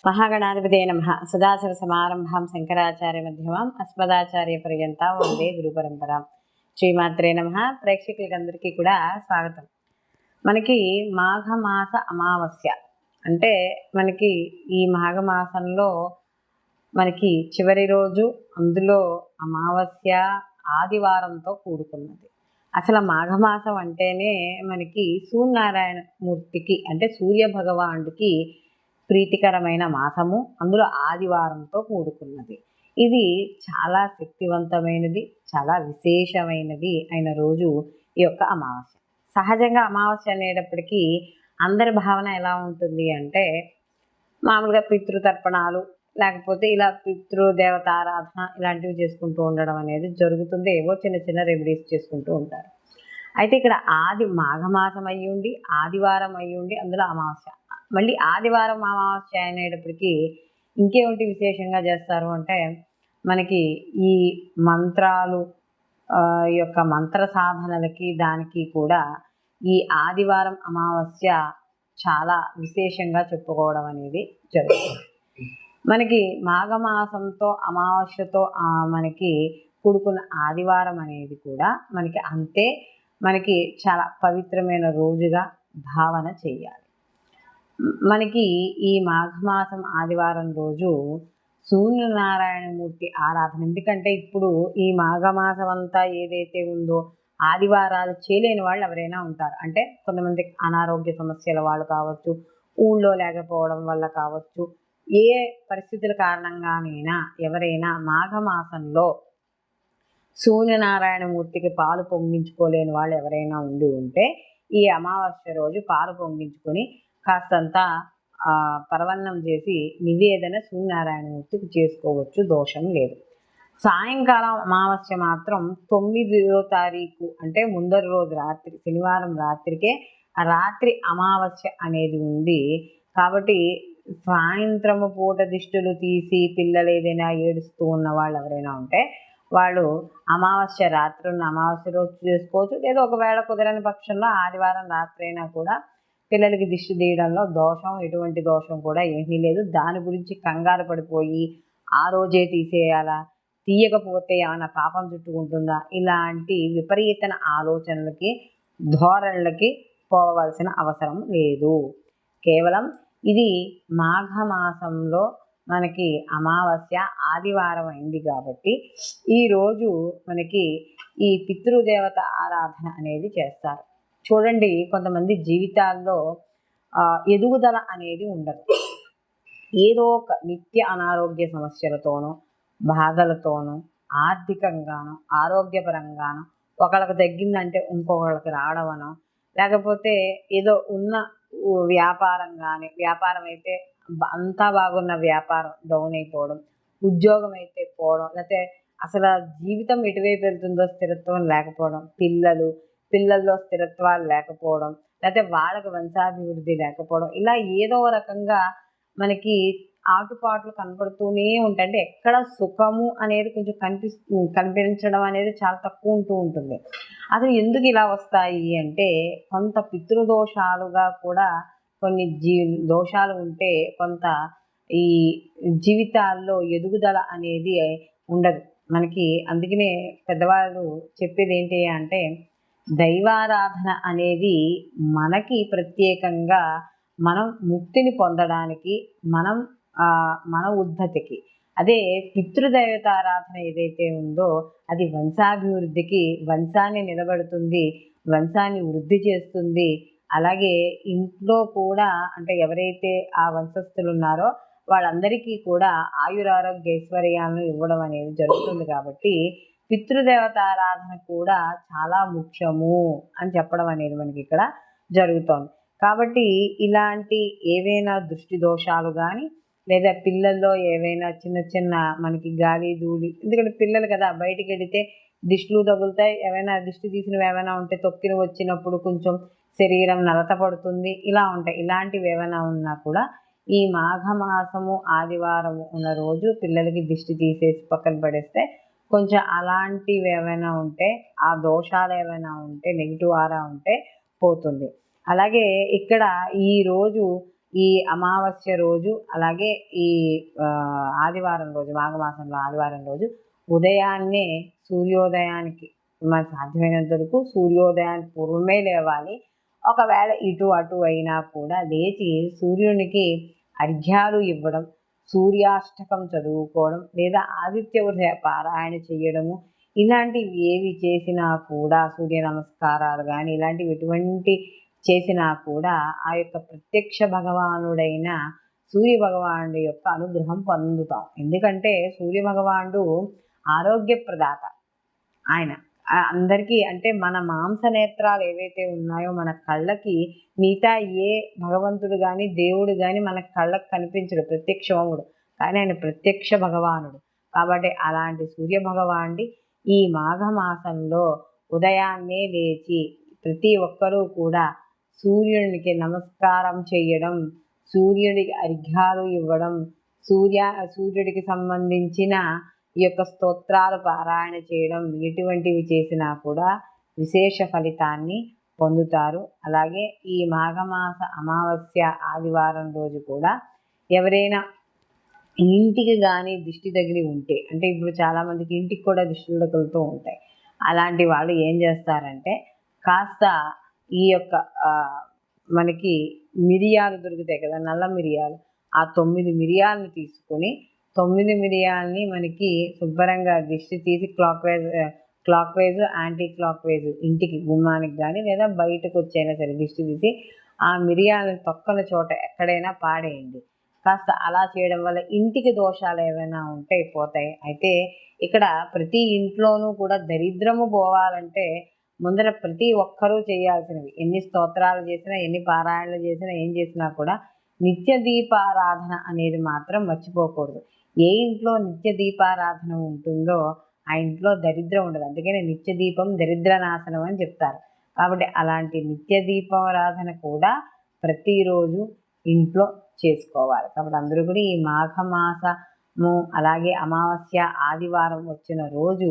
మహాగణాధిపతే నమః. సదాశివసమారంభాం శంకరాచార్య మధ్యమాం అస్మదాచార్య పర్యంతం వందే గురు పరంపరాం. శ్రీమాత్రే నమః. ప్రేక్షకులందరికీ కూడా స్వాగతం. మనకి మాఘమాస అమావాస్య అంటే మనకి ఈ మాఘమాసంలో మనకి చివరి రోజు, అందులో అమావాస్య ఆదివారంతో కూడుకున్నది. అసలు మాఘమాసం అంటేనే మనకి సూర్యనారాయణ మూర్తికి అంటే సూర్య భగవానుడికి ప్రీతికరమైన మాసము, అందులో ఆదివారంతో కూడుకున్నది. ఇది చాలా శక్తివంతమైనది, చాలా విశేషమైనది అయిన రోజు ఈ యొక్క అమావాస్య. సహజంగా అమావాస్య అనేటప్పటికీ అందరి భావన ఎలా ఉంటుంది అంటే మామూలుగా పితృతర్పణాలు లేకపోతే ఇలా పితృదేవత ఆరాధన ఇలాంటివి చేసుకుంటూ ఉండడం అనేది జరుగుతుంది. ఏవో చిన్న చిన్న రెమెడీస్ చేసుకుంటూ ఉంటారు. అయితే ఇక్కడ మాఘమాసం అయ్యుండి ఆదివారం అయ్యుండి అందులో అమావాస్య, మళ్ళీ ఆదివారం అమావాస్య అనేటప్పటికీ ఇంకేమిటి విశేషంగా చేస్తారు అంటే మనకి ఈ మంత్రాలు యొక్క మంత్ర సాధనలకి దానికి కూడా ఈ ఆదివారం అమావాస్య చాలా విశేషంగా చెప్పుకోవడం అనేది జరుగుతుంది. మనకి మాఘమాసంతో అమావాస్యతో మనకి కూడుకున్న ఆదివారం అనేది కూడా మనకి అంతే మనకి చాలా పవిత్రమైన రోజుగా భావన చేయాలి. మనకి ఈ మాఘమాసం ఆదివారం రోజు సూర్యనారాయణమూర్తి ఆరాధన. ఎందుకంటే ఇప్పుడు ఈ మాఘమాసం అంతా ఏదైతే ఉందో ఆదివారాలు చేయలేని వాళ్ళు ఎవరైనా ఉంటారు. అంటే కొంతమంది అనారోగ్య సమస్యల వాళ్ళు కావచ్చు, ఊళ్ళో లేకపోవడం వల్ల కావచ్చు, ఏ పరిస్థితుల కారణంగానైనా ఎవరైనా మాఘమాసంలో సూర్యనారాయణమూర్తికి పాలు పొంగించుకోలేని వాళ్ళు ఎవరైనా ఉంటే ఈ అమావాస్య రోజు పాలు పొంగించుకొని కాస్తంత పరవన్నం చేసి నివేదన సూర్యనారాయణమూర్తికి చేసుకోవచ్చు, దోషం లేదు. సాయంకాలం అమావాస్య మాత్రం 9వ తారీఖు అంటే ముందరి రోజు రాత్రి, శనివారం రాత్రికే రాత్రి అమావాస్య అనేది ఉంది. కాబట్టి సాయంత్రము పూట దిష్టులు తీసి పిల్లలు ఏదైనా ఏడుస్తూ ఉన్న వాళ్ళు ఎవరైనా ఉంటే వాళ్ళు అమావాస్య రాత్రి ఉన్న అమావాస్య రోజు చేసుకోవచ్చు. లేదా ఒకవేళ కుదరని పక్షంలో ఆదివారం రాత్రి అయినా కూడా పిల్లలకి దిష్టి తీయడంలో ఎటువంటి దోషం కూడా ఏమీ లేదు. దాని గురించి కంగారు పడిపోయి ఆ రోజే తీసేయాలా, తీయకపోతే ఏమైనా పాపం చుట్టుకుంటుందా, ఇలాంటి విపరీతన ఆలోచనలకి ధోరణులకి పోవలసిన అవసరం లేదు. కేవలం ఇది మాఘమాసంలో మనకి అమావాస్య ఆదివారం అయింది కాబట్టి ఈరోజు మనకి ఈ పితృదేవత ఆరాధన అనేది చేస్తారు. చూడండి, కొంతమంది జీవితాల్లో ఎదుగుదల అనేది ఉండదు. ఏదో ఒక నిత్య అనారోగ్య సమస్యలతోనూ బాధలతోనూ ఆర్థికంగానో ఆరోగ్యపరంగానో ఒకళ్ళకి తగ్గిందంటే ఇంకొకళ్ళకి రావడమనో, లేకపోతే ఏదో ఉన్న వ్యాపారం అయితే అంతా బాగున్న వ్యాపారం డౌన్ అయిపోవడం, ఉద్యోగం అయితే పోవడం, లేకపోతే అసలు జీవితం ఎటువైపు వెళ్తుందో స్థిరత్వం లేకపోవడం, పిల్లల్లో స్థిరత్వాలు లేకపోవడం, లేకపోతే వాళ్ళకి వంశాభివృద్ధి లేకపోవడం, ఇలా ఏదో రకంగా మనకి ఆటుపాట్లు కనపడుతూనే ఉంటాయి. అంటే ఎక్కడ సుఖము అనేది కొంచెం కనిపించడం అనేది చాలా తక్కువ ఉంటుంది. అసలు ఎందుకు ఇలా వస్తాయి అంటే కొంత పితృదోషాలుగా కూడా కొన్ని దోషాలు ఉంటే కొంత ఈ జీవితాల్లో ఎదుగుదల అనేది ఉండదు మనకి. అందుకనే పెద్దవాళ్ళు చెప్పేది ఏంటి అంటే దైవారాధన అనేది మనకి ప్రత్యేకంగా మనం ముక్తిని పొందడానికి, మన ఉద్ధతికి. అదే పితృదేవతారాధన ఏదైతే ఉందో అది వంశాభివృద్ధికి, వంశాన్ని నిలబెడుతుంది, వంశాన్ని వృద్ధి చేస్తుంది. అలాగే ఇంట్లో కూడా అంటే ఎవరైతే ఆ వంశస్థులు ఉన్నారో వాళ్ళందరికీ కూడా ఆయురారోగ్య ఐశ్వర్యాలను ఇవ్వడం అనేది జరుగుతుంది. కాబట్టి పితృదేవతారాధన కూడా చాలా ముఖ్యము అని చెప్పడం అనేది మనకి ఇక్కడ జరుగుతోంది. కాబట్టి ఇలాంటి ఏవైనా దృష్టి దోషాలు కానీ, లేదా పిల్లల్లో ఏవైనా చిన్న చిన్న మనకి గాలి ధూళి, ఎందుకంటే పిల్లలు కదా బయటికి వెళితే దిష్టిలు తగులుతాయి, ఏమైనా దిష్టి తీసినవి ఏమైనా ఉంటే తొక్కిన వచ్చినప్పుడు కొంచెం శరీరం నలత పడుతుంది, ఇలా ఉంటాయి. ఇలాంటివి ఏమైనా ఉన్నా కూడా ఈ మాఘమాసము ఆదివారము ఉన్న రోజు పిల్లలకి దిష్టి తీసేసి పక్కన పడేస్తే కొంచెం అలాంటివి ఏమైనా ఉంటే, ఆ దోషాలు ఏమైనా ఉంటే, నెగిటివ్ ఆరా ఉంటే పోతుంది. అలాగే ఇక్కడ ఈరోజు ఈ అమావాస్య రోజు అలాగే ఈ ఆదివారం రోజు, మాఘమాసంలో ఆదివారం రోజు ఉదయాన్నే సూర్యోదయానికి మనకు సాధ్యమైనంత వరకు సూర్యోదయానికి పూర్వమే లేవాలి. ఒకవేళ ఇటు అటు అయినా కూడా లేచి సూర్యునికి అర్ఘ్యాలు ఇవ్వడం, సూర్యాష్టకం చదువుకోవడం లేదా ఆదిత్య హృదయ పారాయణ చేయడము, ఇలాంటివి ఏవి చేసినా కూడా, సూర్య నమస్కారాలు కానీ ఇలాంటివి ఎటువంటి చేసినా కూడా ఆ యొక్క ప్రత్యక్ష భగవానుడైన సూర్య భగవానుడి యొక్క అనుగ్రహం పొందుతాం. ఎందుకంటే సూర్య భగవానుడు ఆరోగ్య ప్రదాత. ఆయన అందరికీ అంటే మన మాంస నేత్రాలు ఏవైతే ఉన్నాయో మన కళ్ళకి మిగతా ఏ భగవంతుడు కానీ దేవుడు కానీ మన కళ్ళకు కనిపించడు, ప్రత్యక్షముడు. కానీ ఆయన ప్రత్యక్ష భగవానుడు. కాబట్టి అలాంటి సూర్య భగవానుడి ఈ మాఘమాసంలో ఉదయాన్నే లేచి ప్రతి ఒక్కరూ కూడా సూర్యునికి నమస్కారం చేయడం, సూర్యుడికి అర్ఘ్యాలు ఇవ్వడం, సూర్యుడికి సంబంధించిన ఈ యొక్క స్తోత్రాలు పారాయణ చేయడం, ఎటువంటివి చేసినా కూడా విశేష ఫలితాన్ని పొందుతారు. అలాగే ఈ మాఘమాస అమావాస్య ఆదివారం రోజు కూడా ఎవరైనా ఇంటికి కానీ దిష్టి తగిలి ఉంటే, అంటే ఇప్పుడు చాలామందికి ఇంటికి కూడా దిష్టిలు తగులుతూ ఉంటాయి. అలాంటి వాళ్ళు ఏం చేస్తారంటే కాస్త ఈ యొక్క మనకి మిరియాలు దొరుకుతాయి కదా, నల్ల మిరియాలు, ఆ 9 మిరియాలను తీసుకొని 9 మిరియాలని మనకి శుభ్రంగా దిష్టి తీసి clock wise anti clock wise ఇంటికి గుమ్మానికి కానీ లేదా బయటకు వచ్చైనా సరే దిష్టి తీసి ఆ మిరియాలను తొక్కల చోట ఎక్కడైనా పాడేయండి. కాస్త అలా చేయడం వల్ల ఇంటికి దోషాలు ఏమైనా ఉంటే పోతాయి. అయితే ఇక్కడ ప్రతి ఇంట్లోనూ కూడా దరిద్రము పోవాలంటే ముందర ప్రతి ఒక్కరూ చేయాల్సినవి, ఎన్ని స్తోత్రాలు చేసినా ఎన్ని పారాయణలు చేసినా ఏం చేసినా కూడా నిత్య దీపారాధన అనేది మాత్రం మర్చిపోకూడదు. ఏ ఇంట్లో నిత్య దీపారాధన ఉంటుందో ఆ ఇంట్లో దరిద్రం ఉండదు. అందుకనే నిత్య దీపం దరిద్ర నాశనం అని చెప్తారు. కాబట్టి అలాంటి నిత్య దీపారాధన కూడా ప్రతిరోజు ఇంట్లో చేసుకోవాలి. కాబట్టి అందరూ కూడా ఈ మాఘమాసము అలాగే అమావాస్య ఆదివారం వచ్చిన రోజు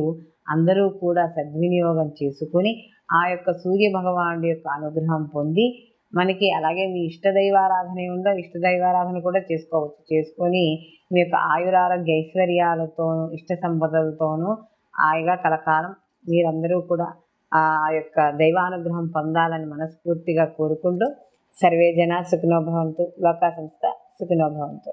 అందరూ కూడా సద్వినియోగం చేసుకుని ఆ యొక్క సూర్య భగవానుడి యొక్క అనుగ్రహం పొంది మనకి, అలాగే మీ ఇష్టదైవారాధన ఉందో ఇష్టదైవారాధన కూడా చేసుకోవచ్చు. చేసుకొని మీ యొక్క ఆయురారోగ్య ఐశ్వర్యాలతోనూ ఇష్ట సంపదలతోనూ హాయిగా కలకాలం మీరందరూ కూడా ఆ యొక్క దైవానుగ్రహం పొందాలని మనస్ఫూర్తిగా కోరుకుంటూ సర్వే జన సుఖినో భవంతు, లోకా సంస్థ సుఖినో భవంతు.